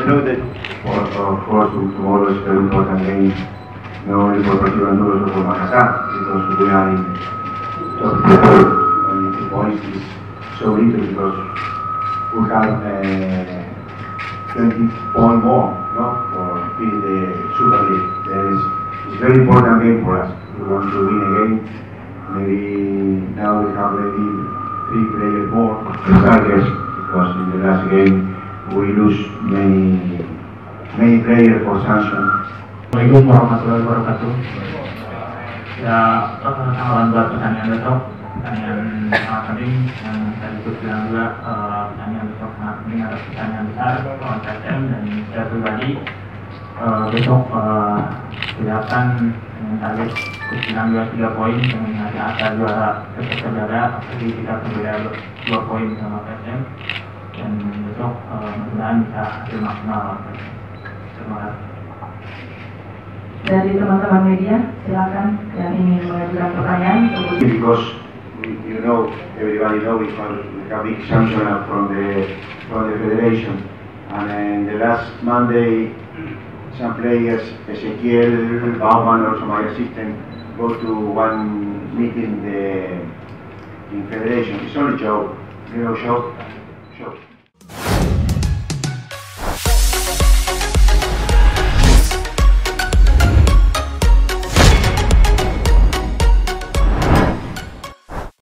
We know that of course tomorrow is a very important game, not only for Persib Bandung, also for Makassar, because we are in top of the table, and 2 points is so little because we have 20 points more, no, for the Super League. It's a very important game for us. We want to win again. Maybe now we have maybe 3 players more strikers, because in the last game we lose many players for sanction. Assalamualaikum warahmatullahi wabarakatuh. Ya, tanggapan buat pertandingan besok, pertandingan sangat penting yang tadi ikut bilang juga, pertandingan besok sangat penting, ada pertandingan besar lawan PSM, dan saya pribadi besok kelihatan dengan target ikut bilang juga 3 poin dengan asa juara tetap terjaga, tapi kita berbeda 2 poin sama PSM, dan besok mudah-mudahan bisa hasil maksimal. Terima kasih. Dari teman-teman media, silakan yang ingin mengajukan pertanyaan. Because you know, everybody knows we have big sanction from the federation, and in the last Monday, some players, Ezequiel, Bauman, also my assistant, go to one meeting in federation. It's only joke, show.